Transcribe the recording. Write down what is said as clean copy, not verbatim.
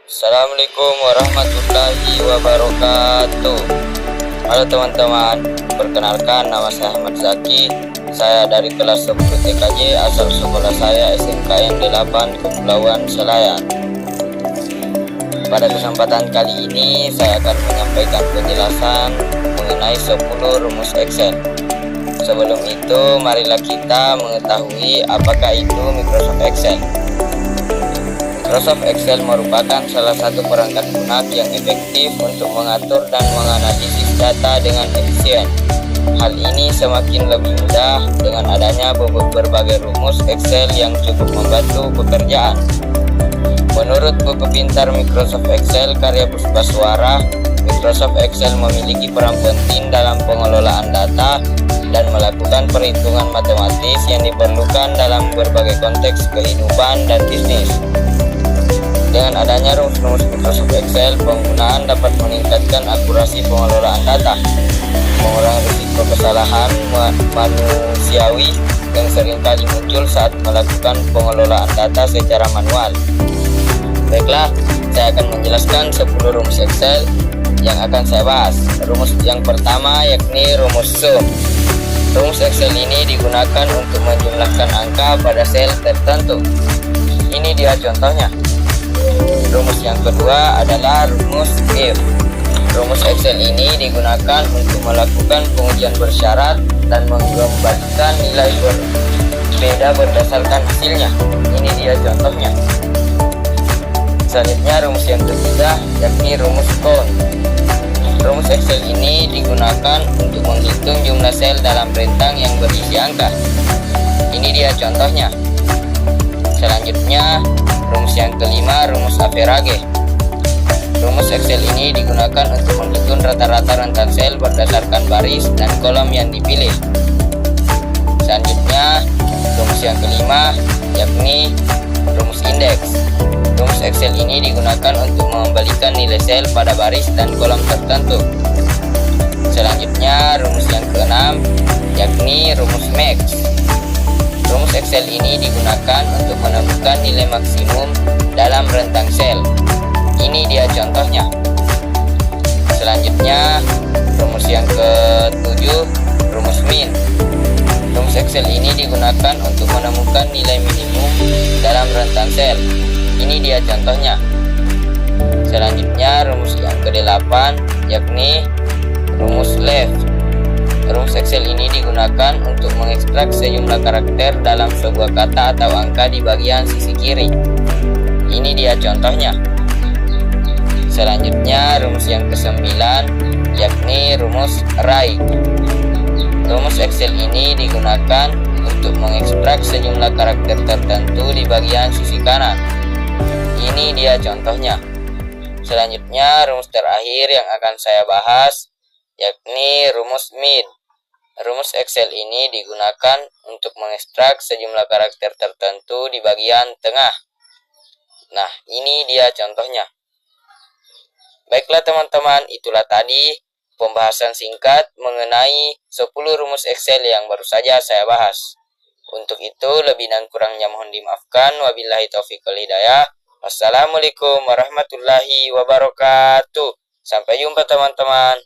Assalamualaikum warahmatullahi wabarakatuh. Halo teman-teman, perkenalkan nama saya Ahmad Zaki. Saya dari kelas 10 TKJ, asal sekolah saya SMKN 8 Kepulauan Selayar. Pada kesempatan kali ini saya akan menyampaikan penjelasan mengenai 10 rumus Excel. Sebelum itu, marilah kita mengetahui apakah itu Microsoft Excel. Microsoft Excel merupakan salah satu perangkat lunak yang efektif untuk mengatur dan menganalisis data dengan efisien. Hal ini semakin lebih mudah dengan adanya berbagai rumus Excel yang cukup membantu pekerjaan. Menurut buku pintar Microsoft Excel karya Puspaswara, Microsoft Excel memiliki peran penting dalam pengelolaan data dan melakukan perhitungan matematis yang diperlukan dalam berbagai konteks kehidupan dan bisnis. Dengan adanya rumus-rumus Microsoft Excel, penggunaan dapat meningkatkan akurasi pengelolaan data, mengurangi risiko kesalahan manusiawi yang seringkali muncul saat melakukan pengelolaan data secara manual. Baiklah, saya akan menjelaskan 10 rumus Excel yang akan saya bahas. Rumus yang pertama yakni rumus sum. Rumus Excel ini digunakan untuk menjumlahkan angka pada sel tertentu. Ini dia contohnya. Rumus yang kedua adalah rumus if. Rumus Excel ini digunakan untuk melakukan pengujian bersyarat dan mengembalikan nilai berbeda berdasarkan hasilnya. Ini dia contohnya. Selanjutnya rumus yang ketiga yakni rumus count. Rumus Excel ini digunakan untuk menghitung jumlah sel dalam rentang yang berisi angka. Ini dia contohnya. Selanjutnya rumus yang kelima, rumus average. Rumus Excel ini digunakan untuk menghitung rata-rata rentang sel berdasarkan baris dan kolom yang dipilih. Selanjutnya, rumus yang kelima yakni rumus indeks. Rumus Excel ini digunakan untuk mengembalikan nilai sel pada baris dan kolom tertentu. Selanjutnya, rumus yang keenam yakni rumus max. Rumus Excel ini digunakan untuk menemukan nilai maksimum dalam rentang sel. Ini dia contohnya. Selanjutnya, rumus yang ketujuh, rumus min. Rumus Excel ini digunakan untuk menemukan nilai minimum dalam rentang sel. Ini dia contohnya. Selanjutnya, rumus yang kedelapan yakni rumus left. Rumus Excel ini digunakan untuk mengekstrak sejumlah karakter dalam sebuah kata atau angka di bagian sisi kiri. Ini dia contohnya. Selanjutnya, rumus yang kesembilan yakni rumus right. Rumus Excel ini digunakan untuk mengekstrak sejumlah karakter tertentu di bagian sisi kanan. Ini dia contohnya. Selanjutnya, rumus terakhir yang akan saya bahas yakni rumus min. Rumus Excel ini digunakan untuk mengekstrak sejumlah karakter tertentu di bagian tengah. Nah, ini dia contohnya. Baiklah teman-teman, itulah tadi pembahasan singkat mengenai 10 rumus Excel yang baru saja saya bahas. Untuk itu, lebih dan kurangnya mohon dimaafkan. Wabillahi taufiq wal hidayah. Wassalamualaikum warahmatullahi wabarakatuh. Sampai jumpa teman-teman.